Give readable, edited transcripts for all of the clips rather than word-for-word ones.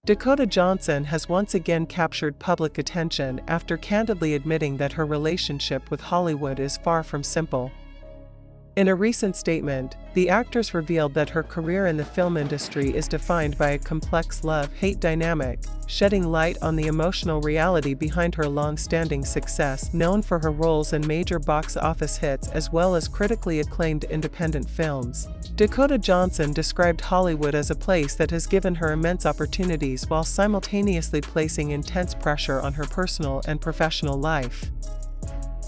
Dakota Johnson has once again captured public attention after candidly admitting that her relationship with Hollywood is far from simple. In a recent statement, the actress revealed that her career in the film industry is defined by a complex love-hate dynamic, shedding light on the emotional reality behind her long-standing success. Known for her roles in major box office hits as well as critically acclaimed independent films, Dakota Johnson described Hollywood as a place that has given her immense opportunities while simultaneously placing intense pressure on her personal and professional life.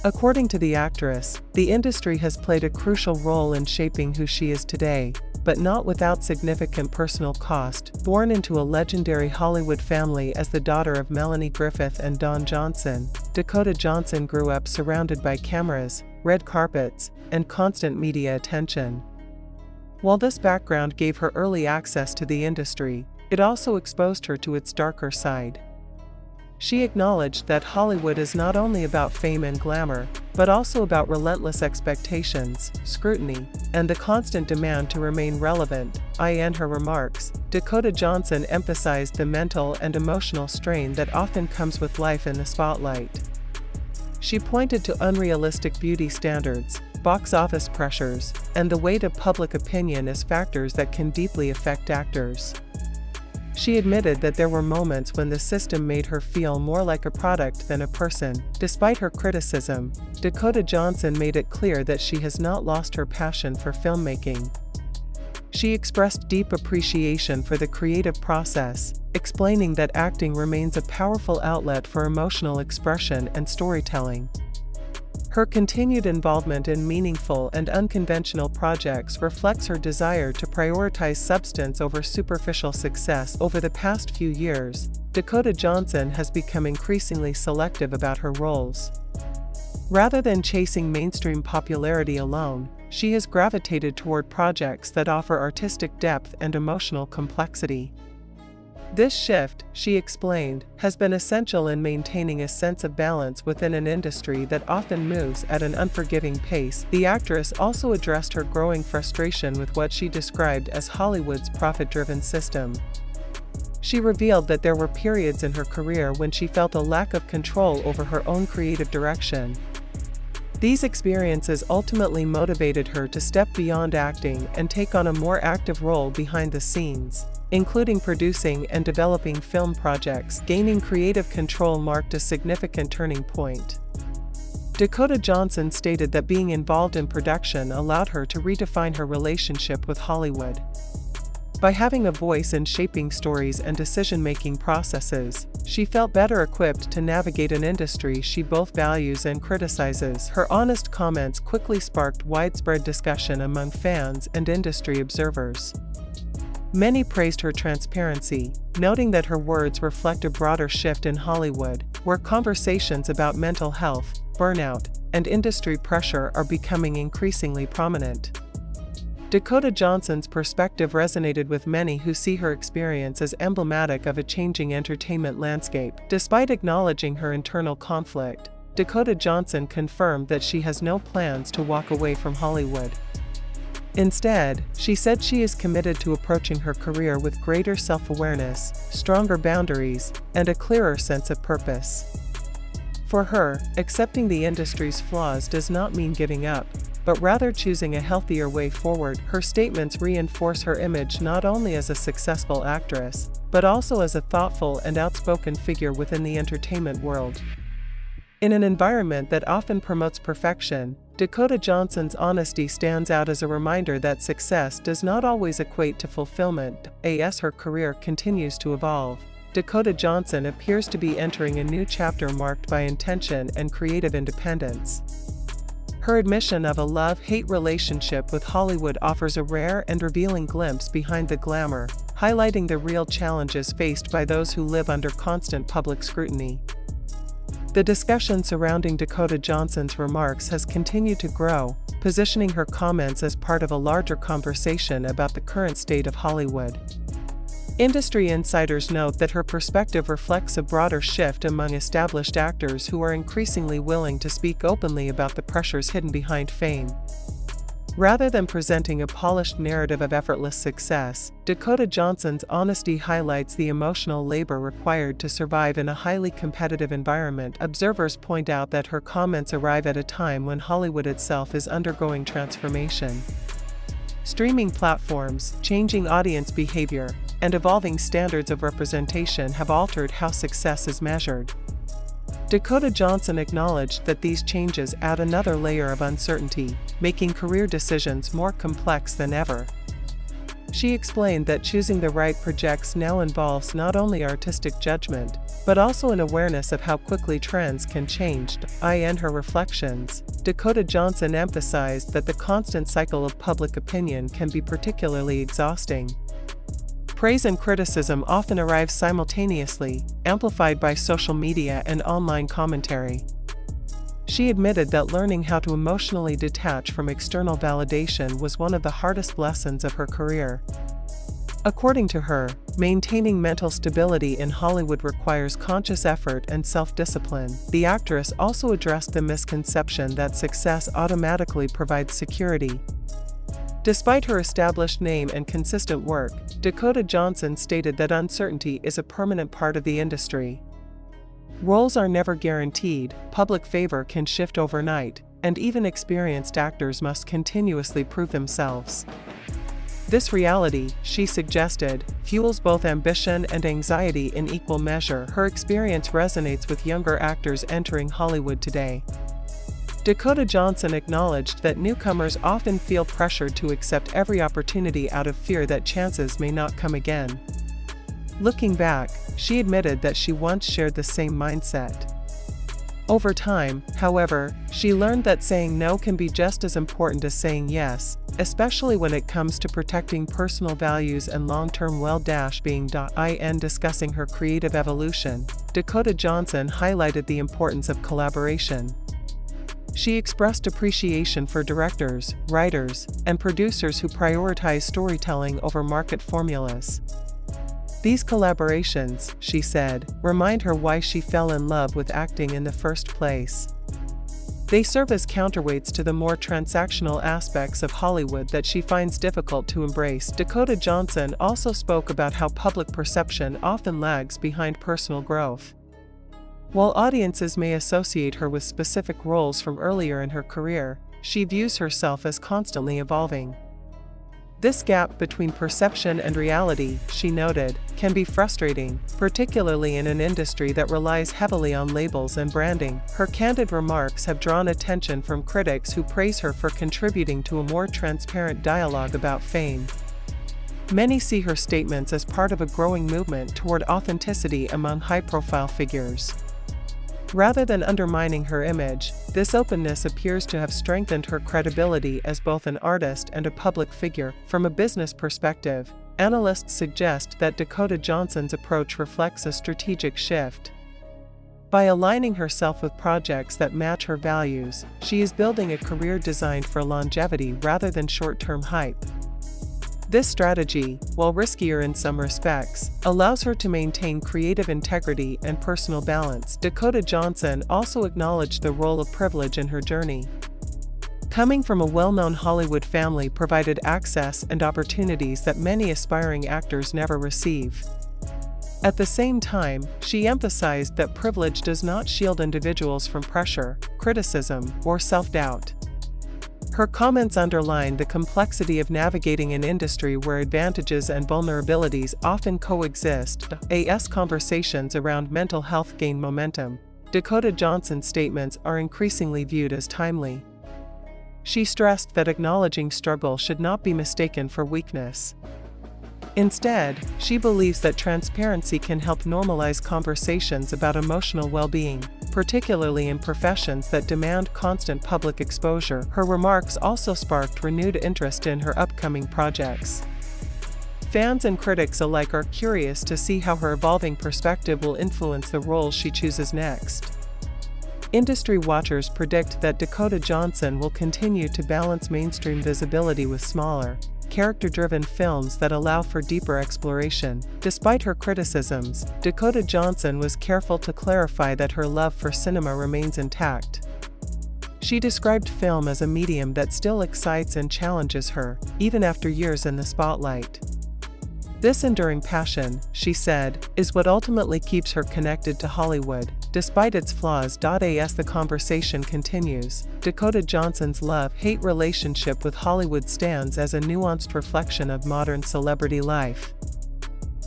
According to the actress, the industry has played a crucial role in shaping who she is today, but not without significant personal cost. Born into a legendary Hollywood family as the daughter of Melanie Griffith and Don Johnson, Dakota Johnson grew up surrounded by cameras, red carpets, and constant media attention. While this background gave her early access to the industry, it also exposed her to its darker side. She acknowledged that Hollywood is not only about fame and glamour, but also about relentless expectations, scrutiny, and the constant demand to remain relevant. In her remarks, Dakota Johnson emphasized the mental and emotional strain that often comes with life in the spotlight. She pointed to unrealistic beauty standards, box office pressures, and the weight of public opinion as factors that can deeply affect actors. She admitted that there were moments when the system made her feel more like a product than a person. Despite her criticism, Dakota Johnson made it clear that she has not lost her passion for filmmaking. She expressed deep appreciation for the creative process, explaining that acting remains a powerful outlet for emotional expression and storytelling. Her continued involvement in meaningful and unconventional projects reflects her desire to prioritize substance over superficial success. Over the past few years, Dakota Johnson has become increasingly selective about her roles. Rather than chasing mainstream popularity alone, she has gravitated toward projects that offer artistic depth and emotional complexity. This shift, she explained, has been essential in maintaining a sense of balance within an industry that often moves at an unforgiving pace. The actress also addressed her growing frustration with what she described as Hollywood's profit-driven system. She revealed that there were periods in her career when she felt a lack of control over her own creative direction. These experiences ultimately motivated her to step beyond acting and take on a more active role behind the scenes, including producing and developing film projects. Gaining creative control marked a significant turning point. Dakota Johnson stated that being involved in production allowed her to redefine her relationship with Hollywood. By having a voice in shaping stories and decision-making processes, she felt better equipped to navigate an industry she both values and criticizes. Her honest comments quickly sparked widespread discussion among fans and industry observers. Many praised her transparency, noting that her words reflect a broader shift in Hollywood, where conversations about mental health, burnout, and industry pressure are becoming increasingly prominent. Dakota Johnson's perspective resonated with many who see her experience as emblematic of a changing entertainment landscape. Despite acknowledging her internal conflict, Dakota Johnson confirmed that she has no plans to walk away from Hollywood. Instead, she said she is committed to approaching her career with greater self-awareness, stronger boundaries, and a clearer sense of purpose. For her, accepting the industry's flaws does not mean giving up, but rather choosing a healthier way forward. Her statements reinforce her image not only as a successful actress, but also as a thoughtful and outspoken figure within the entertainment world. In an environment that often promotes perfection, Dakota Johnson's honesty stands out as a reminder that success does not always equate to fulfillment. As her career continues to evolve, Dakota Johnson appears to be entering a new chapter marked by intention and creative independence. Her admission of a love-hate relationship with Hollywood offers a rare and revealing glimpse behind the glamour, highlighting the real challenges faced by those who live under constant public scrutiny. The discussion surrounding Dakota Johnson's remarks has continued to grow, positioning her comments as part of a larger conversation about the current state of Hollywood. Industry insiders note that her perspective reflects a broader shift among established actors who are increasingly willing to speak openly about the pressures hidden behind fame. Rather than presenting a polished narrative of effortless success, Dakota Johnson's honesty highlights the emotional labor required to survive in a highly competitive environment. Observers point out that her comments arrive at a time when Hollywood itself is undergoing transformation. Streaming platforms, changing audience behavior, and evolving standards of representation have altered how success is measured. Dakota Johnson acknowledged that these changes add another layer of uncertainty, making career decisions more complex than ever. She explained that choosing the right projects now involves not only artistic judgment, but also an awareness of how quickly trends can change. In her reflections, Dakota Johnson emphasized that the constant cycle of public opinion can be particularly exhausting. Praise and criticism often arrive simultaneously, amplified by social media and online commentary. She admitted that learning how to emotionally detach from external validation was one of the hardest lessons of her career. According to her, maintaining mental stability in Hollywood requires conscious effort and self-discipline. The actress also addressed the misconception that success automatically provides security. Despite her established name and consistent work, Dakota Johnson stated that uncertainty is a permanent part of the industry. Roles are never guaranteed, public favor can shift overnight, and even experienced actors must continuously prove themselves. This reality, she suggested, fuels both ambition and anxiety in equal measure. Her experience resonates with younger actors entering Hollywood today. Dakota Johnson acknowledged that newcomers often feel pressured to accept every opportunity out of fear that chances may not come again. Looking back, she admitted that she once shared the same mindset. Over time, however, she learned that saying no can be just as important as saying yes, especially when it comes to protecting personal values and long-term well-being. In discussing her creative evolution, Dakota Johnson highlighted the importance of collaboration. She expressed appreciation for directors, writers, and producers who prioritize storytelling over market formulas. These collaborations, she said, remind her why she fell in love with acting in the first place. They serve as counterweights to the more transactional aspects of Hollywood that she finds difficult to embrace. Dakota Johnson also spoke about how public perception often lags behind personal growth. While audiences may associate her with specific roles from earlier in her career, she views herself as constantly evolving. This gap between perception and reality, she noted, can be frustrating, particularly in an industry that relies heavily on labels and branding. Her candid remarks have drawn attention from critics who praise her for contributing to a more transparent dialogue about fame. Many see her statements as part of a growing movement toward authenticity among high-profile figures. Rather than undermining her image, this openness appears to have strengthened her credibility as both an artist and a public figure. From a business perspective, analysts suggest that Dakota Johnson's approach reflects a strategic shift. By aligning herself with projects that match her values, she is building a career designed for longevity rather than short-term hype. This strategy, while riskier in some respects, allows her to maintain creative integrity and personal balance. Dakota Johnson also acknowledged the role of privilege in her journey. Coming from a well-known Hollywood family provided access and opportunities that many aspiring actors never receive. At the same time, she emphasized that privilege does not shield individuals from pressure, criticism, or self-doubt. Her comments underline the complexity of navigating an industry where advantages and vulnerabilities often coexist. As conversations around mental health gain momentum, Dakota Johnson's statements are increasingly viewed as timely. She stressed that acknowledging struggle should not be mistaken for weakness. Instead, she believes that transparency can help normalize conversations about emotional well-being, particularly in professions that demand constant public exposure. Her remarks also sparked renewed interest in her upcoming projects. Fans and critics alike are curious to see how her evolving perspective will influence the roles she chooses next. Industry watchers predict that Dakota Johnson will continue to balance mainstream visibility with smaller, character-driven films that allow for deeper exploration. Despite her criticisms, Dakota Johnson was careful to clarify that her love for cinema remains intact. She described film as a medium that still excites and challenges her, even after years in the spotlight. This enduring passion, she said, is what ultimately keeps her connected to Hollywood, despite its flaws. As the conversation continues, Dakota Johnson's love-hate relationship with Hollywood stands as a nuanced reflection of modern celebrity life.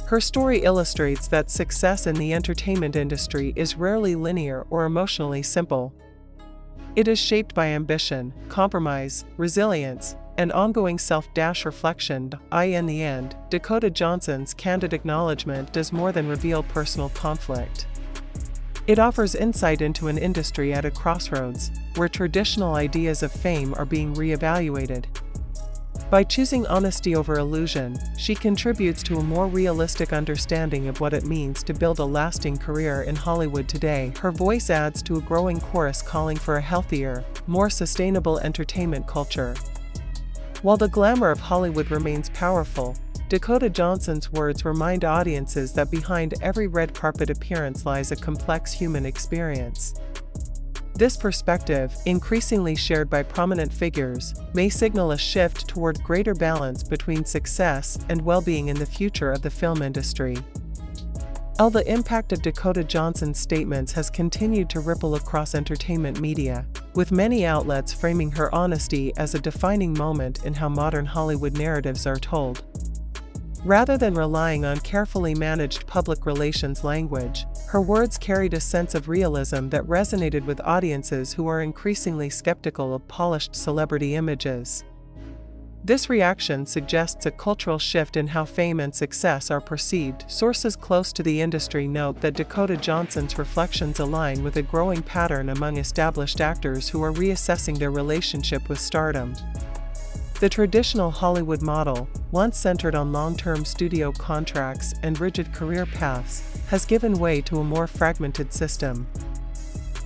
Her story illustrates that success in the entertainment industry is rarely linear or emotionally simple. It is shaped by ambition, compromise, resilience, and ongoing self-reflection. In the end, Dakota Johnson's candid acknowledgement does more than reveal personal conflict. It offers insight into an industry at a crossroads, where traditional ideas of fame are being re-evaluated. By choosing honesty over illusion, she contributes to a more realistic understanding of what it means to build a lasting career in Hollywood today. Her voice adds to a growing chorus calling for a healthier, more sustainable entertainment culture. While the glamour of Hollywood remains powerful, Dakota Johnson's words remind audiences that behind every red carpet appearance lies a complex human experience. This perspective, increasingly shared by prominent figures, may signal a shift toward greater balance between success and well-being in the future of the film industry. The impact of Dakota Johnson's statements has continued to ripple across entertainment media, with many outlets framing her honesty as a defining moment in how modern Hollywood narratives are told. Rather than relying on carefully managed public relations language, her words carried a sense of realism that resonated with audiences who are increasingly skeptical of polished celebrity images. This reaction suggests a cultural shift in how fame and success are perceived. Sources close to the industry note that Dakota Johnson's reflections align with a growing pattern among established actors who are reassessing their relationship with stardom. The traditional Hollywood model, once centered on long-term studio contracts and rigid career paths, has given way to a more fragmented system.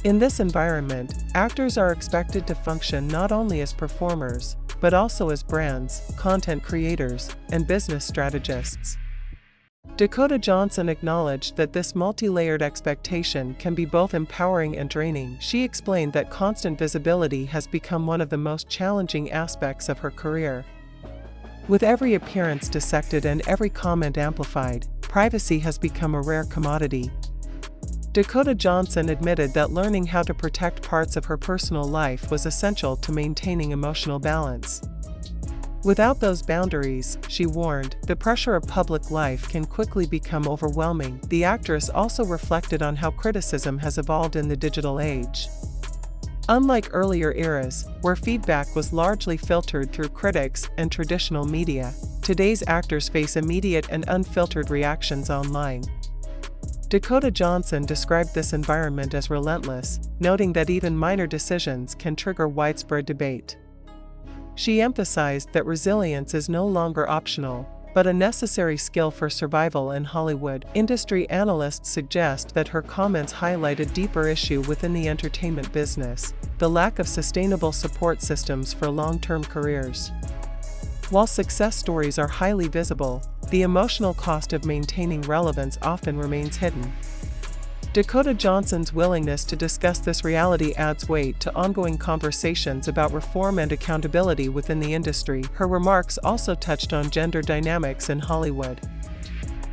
In this environment, actors are expected to function not only as performers, but also as brands, content creators, and business strategists. Dakota Johnson acknowledged that this multi-layered expectation can be both empowering and draining. She explained that constant visibility has become one of the most challenging aspects of her career. With every appearance dissected and every comment amplified, privacy has become a rare commodity. Dakota Johnson admitted that learning how to protect parts of her personal life was essential to maintaining emotional balance. Without those boundaries, she warned, the pressure of public life can quickly become overwhelming. The actress also reflected on how criticism has evolved in the digital age. Unlike earlier eras, where feedback was largely filtered through critics and traditional media, today's actors face immediate and unfiltered reactions online. Dakota Johnson described this environment as relentless, noting that even minor decisions can trigger widespread debate. She emphasized that resilience is no longer optional, but a necessary skill for survival in Hollywood. Industry analysts suggest that her comments highlight a deeper issue within the entertainment business: the lack of sustainable support systems for long-term careers. While success stories are highly visible, the emotional cost of maintaining relevance often remains hidden. Dakota Johnson's willingness to discuss this reality adds weight to ongoing conversations about reform and accountability within the industry. Her remarks also touched on gender dynamics in Hollywood.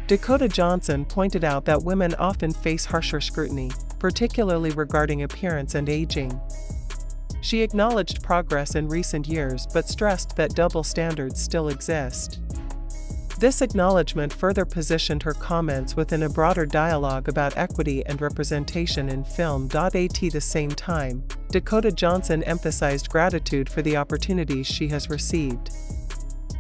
Dakota Johnson pointed out that women often face harsher scrutiny, particularly regarding appearance and aging. She acknowledged progress in recent years but stressed that double standards still exist. This acknowledgement further positioned her comments within a broader dialogue about equity and representation in film. At the same time, Dakota Johnson emphasized gratitude for the opportunities she has received.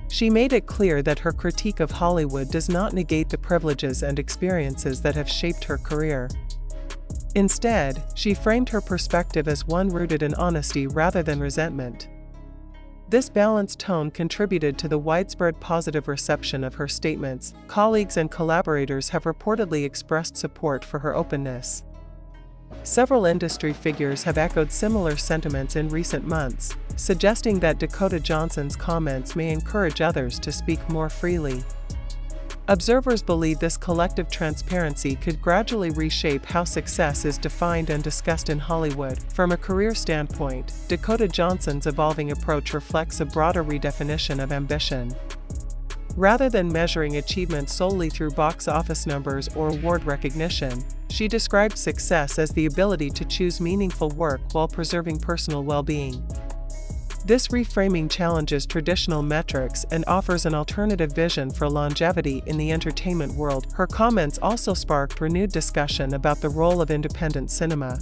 She made it clear that her critique of Hollywood does not negate the privileges and experiences that have shaped her career. Instead, she framed her perspective as one rooted in honesty rather than resentment. This balanced tone contributed to the widespread positive reception of her statements. Colleagues and collaborators have reportedly expressed support for her openness. Several industry figures have echoed similar sentiments in recent months, suggesting that Dakota Johnson's comments may encourage others to speak more freely. Observers believe this collective transparency could gradually reshape how success is defined and discussed in Hollywood. From a career standpoint, Dakota Johnson's evolving approach reflects a broader redefinition of ambition. Rather than measuring achievement solely through box office numbers or award recognition, she described success as the ability to choose meaningful work while preserving personal well-being. This reframing challenges traditional metrics and offers an alternative vision for longevity in the entertainment world. Her comments also sparked renewed discussion about the role of independent cinema.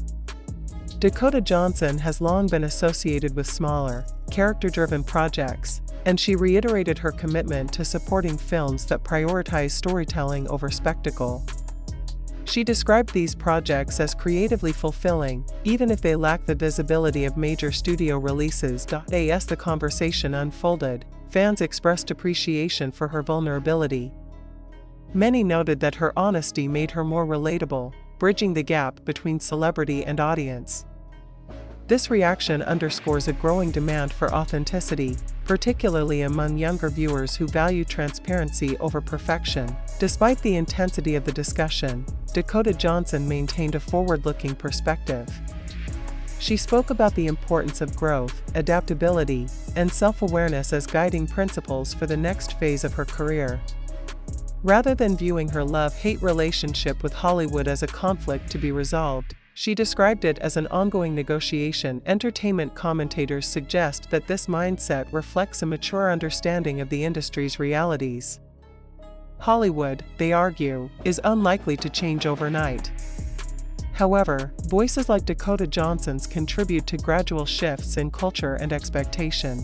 Dakota Johnson has long been associated with smaller, character-driven projects, and she reiterated her commitment to supporting films that prioritize storytelling over spectacle. She described these projects as creatively fulfilling, even if they lack the visibility of major studio releases. As the conversation unfolded, fans expressed appreciation for her vulnerability. Many noted that her honesty made her more relatable, bridging the gap between celebrity and audience. This reaction underscores a growing demand for authenticity, particularly among younger viewers who value transparency over perfection. Despite the intensity of the discussion, Dakota Johnson maintained a forward-looking perspective. She spoke about the importance of growth, adaptability, and self-awareness as guiding principles for the next phase of her career. Rather than viewing her love-hate relationship with Hollywood as a conflict to be resolved, she described it as an ongoing negotiation. Entertainment commentators suggest that this mindset reflects a mature understanding of the industry's realities. Hollywood, they argue, is unlikely to change overnight. However, voices like Dakota Johnson's contribute to gradual shifts in culture and expectation.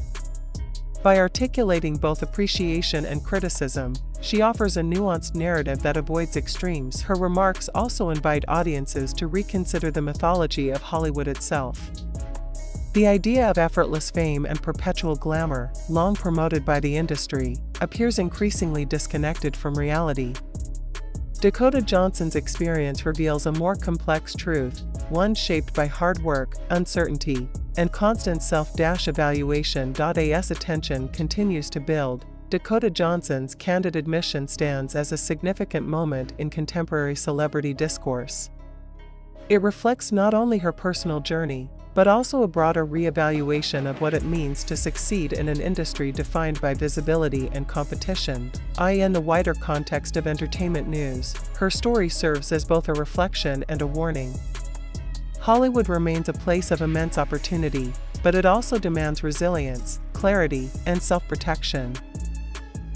By articulating both appreciation and criticism, she offers a nuanced narrative that avoids extremes. Her remarks also invite audiences to reconsider the mythology of Hollywood itself. The idea of effortless fame and perpetual glamour, long promoted by the industry, appears increasingly disconnected from reality. Dakota Johnson's experience reveals a more complex truth, one shaped by hard work, uncertainty, and constant self-evaluation. As attention continues to build, Dakota Johnson's candid admission stands as a significant moment in contemporary celebrity discourse. It reflects not only her personal journey, but also a broader re-evaluation of what it means to succeed in an industry defined by visibility and competition. In the wider context of entertainment news, her story serves as both a reflection and a warning. Hollywood remains a place of immense opportunity, but it also demands resilience, clarity, and self-protection.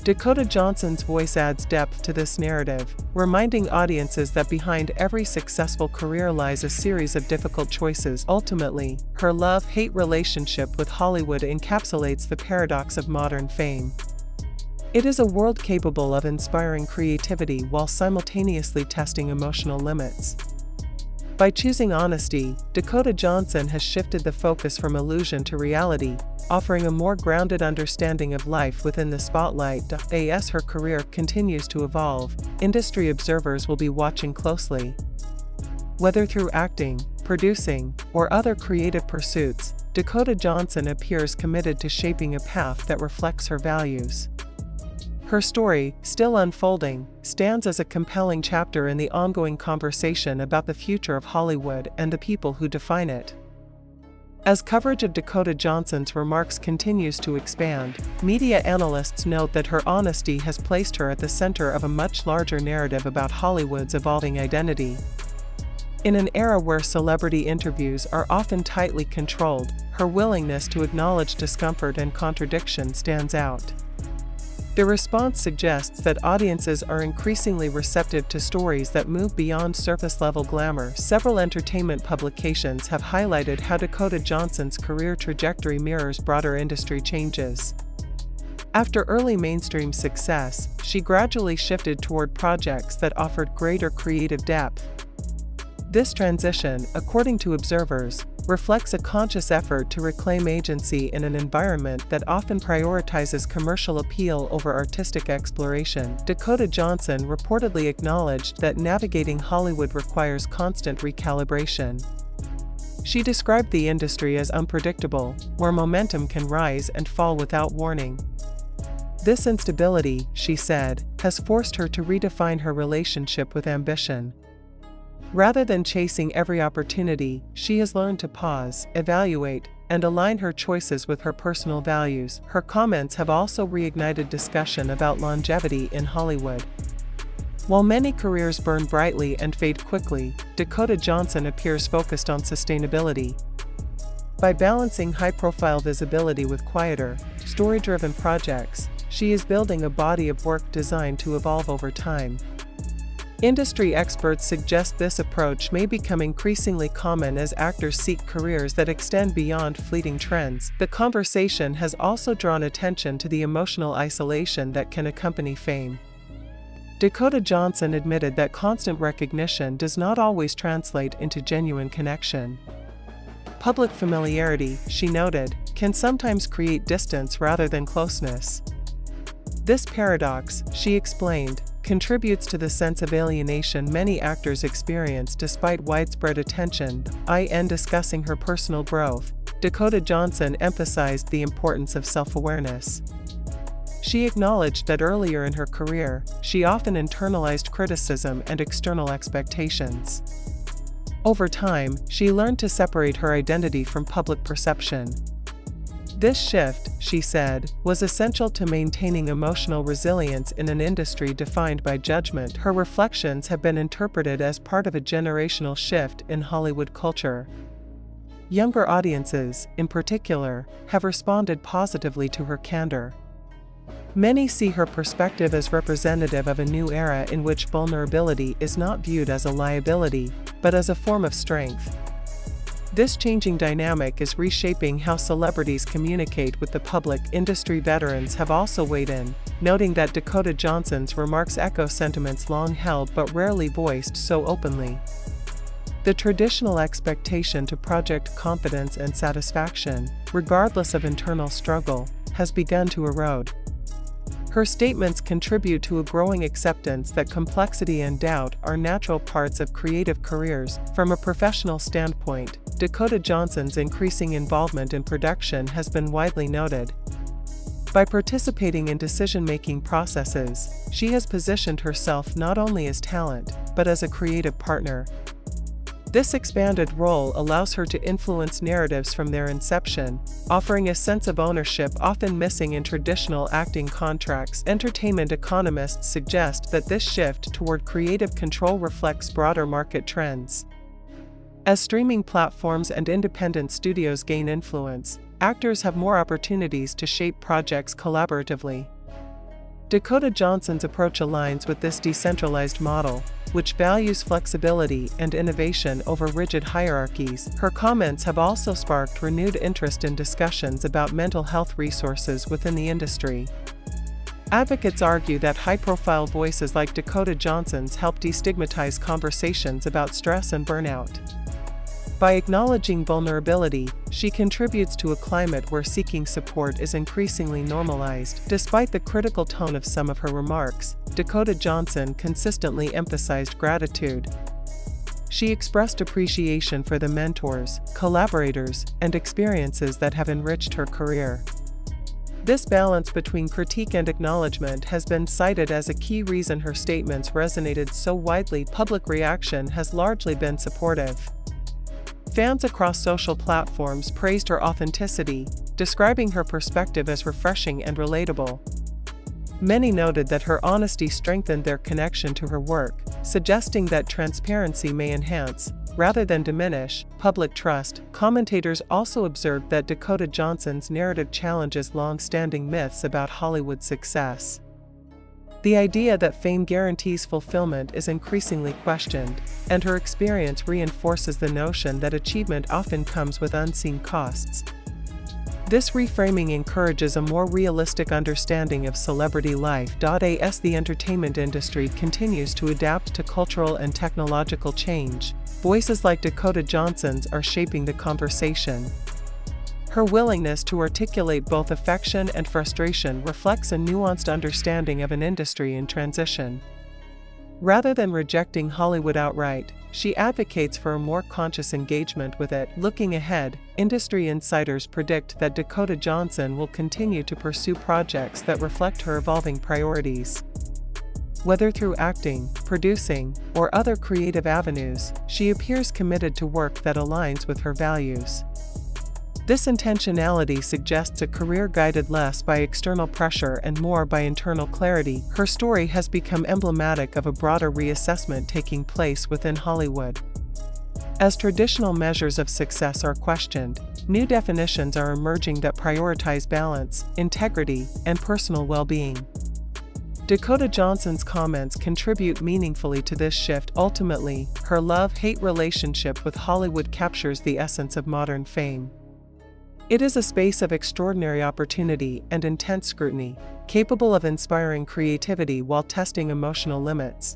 Dakota Johnson's voice adds depth to this narrative, reminding audiences that behind every successful career lies a series of difficult choices. Ultimately, her love-hate relationship with Hollywood encapsulates the paradox of modern fame. It is a world capable of inspiring creativity while simultaneously testing emotional limits. By choosing honesty, Dakota Johnson has shifted the focus from illusion to reality, offering a more grounded understanding of life within the spotlight. As her career continues to evolve, industry observers will be watching closely. Whether through acting, producing, or other creative pursuits, Dakota Johnson appears committed to shaping a path that reflects her values. Her story, still unfolding, stands as a compelling chapter in the ongoing conversation about the future of Hollywood and the people who define it. As coverage of Dakota Johnson's remarks continues to expand, media analysts note that her honesty has placed her at the center of a much larger narrative about Hollywood's evolving identity. In an era where celebrity interviews are often tightly controlled, her willingness to acknowledge discomfort and contradiction stands out. The response suggests that audiences are increasingly receptive to stories that move beyond surface-level glamour. Several entertainment publications have highlighted how Dakota Johnson's career trajectory mirrors broader industry changes. After early mainstream success, she gradually shifted toward projects that offered greater creative depth. This transition, according to observers, reflects a conscious effort to reclaim agency in an environment that often prioritizes commercial appeal over artistic exploration. Dakota Johnson reportedly acknowledged that navigating Hollywood requires constant recalibration. She described the industry as unpredictable, where momentum can rise and fall without warning. This instability, she said, has forced her to redefine her relationship with ambition. Rather than chasing every opportunity, she has learned to pause, evaluate, and align her choices with her personal values. Her comments have also reignited discussion about longevity in Hollywood. While many careers burn brightly and fade quickly, Dakota Johnson appears focused on sustainability. By balancing high-profile visibility with quieter, story-driven projects, she is building a body of work designed to evolve over time. Industry experts suggest this approach may become increasingly common as actors seek careers that extend beyond fleeting trends. The conversation has also drawn attention to the emotional isolation that can accompany fame. Dakota Johnson admitted that constant recognition does not always translate into genuine connection. Public familiarity, she noted, can sometimes create distance rather than closeness. This paradox, she explained, contributes to the sense of alienation many actors experience despite widespread attention. In discussing her personal growth, Dakota Johnson emphasized the importance of self-awareness. She acknowledged that earlier in her career, she often internalized criticism and external expectations. Over time, she learned to separate her identity from public perception. This shift, she said, was essential to maintaining emotional resilience in an industry defined by judgment. Her reflections have been interpreted as part of a generational shift in Hollywood culture. Younger audiences, in particular, have responded positively to her candor. Many see her perspective as representative of a new era in which vulnerability is not viewed as a liability, but as a form of strength. This changing dynamic is reshaping how celebrities communicate with the public. Industry veterans have also weighed in, noting that Dakota Johnson's remarks echo sentiments long held but rarely voiced so openly. The traditional expectation to project competence and satisfaction, regardless of internal struggle, has begun to erode. Her statements contribute to a growing acceptance that complexity and doubt are natural parts of creative careers. From a professional standpoint, Dakota Johnson's increasing involvement in production has been widely noted. By participating in decision-making processes, she has positioned herself not only as talent, but as a creative partner. This expanded role allows her to influence narratives from their inception, offering a sense of ownership often missing in traditional acting contracts. Entertainment economists suggest that this shift toward creative control reflects broader market trends. As streaming platforms and independent studios gain influence, actors have more opportunities to shape projects collaboratively. Dakota Johnson's approach aligns with this decentralized model, which values flexibility and innovation over rigid hierarchies. Her comments have also sparked renewed interest in discussions about mental health resources within the industry. Advocates argue that high-profile voices like Dakota Johnson's help destigmatize conversations about stress and burnout. By acknowledging vulnerability, she contributes to a climate where seeking support is increasingly normalized. Despite the critical tone of some of her remarks, Dakota Johnson consistently emphasized gratitude. She expressed appreciation for the mentors, collaborators, and experiences that have enriched her career. This balance between critique and acknowledgement has been cited as a key reason her statements resonated so widely. Public reaction has largely been supportive. Fans across social platforms praised her authenticity, describing her perspective as refreshing and relatable. Many noted that her honesty strengthened their connection to her work, suggesting that transparency may enhance, rather than diminish, public trust. Commentators also observed that Dakota Johnson's narrative challenges long-standing myths about Hollywood success. The idea that fame guarantees fulfillment is increasingly questioned, and her experience reinforces the notion that achievement often comes with unseen costs. This reframing encourages a more realistic understanding of celebrity life. As the entertainment industry continues to adapt to cultural and technological change, voices like Dakota Johnson's are shaping the conversation. Her willingness to articulate both affection and frustration reflects a nuanced understanding of an industry in transition. Rather than rejecting Hollywood outright, she advocates for a more conscious engagement with it. Looking ahead, industry insiders predict that Dakota Johnson will continue to pursue projects that reflect her evolving priorities. Whether through acting, producing, or other creative avenues, she appears committed to work that aligns with her values. This intentionality suggests a career guided less by external pressure and more by internal clarity. Her story has become emblematic of a broader reassessment taking place within Hollywood. As traditional measures of success are questioned, new definitions are emerging that prioritize balance, integrity, and personal well-being. Dakota Johnson's comments contribute meaningfully to this shift. Ultimately, her love-hate relationship with Hollywood captures the essence of modern fame. It is a space of extraordinary opportunity and intense scrutiny, capable of inspiring creativity while testing emotional limits.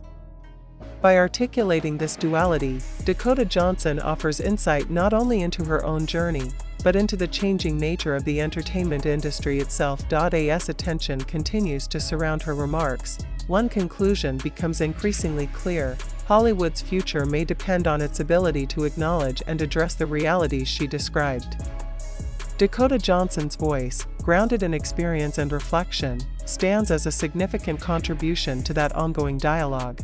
By articulating this duality, Dakota Johnson offers insight not only into her own journey, but into the changing nature of the entertainment industry itself. As attention continues to surround her remarks, one conclusion becomes increasingly clear: Hollywood's future may depend on its ability to acknowledge and address the realities she described. Dakota Johnson's voice, grounded in experience and reflection, stands as a significant contribution to that ongoing dialogue.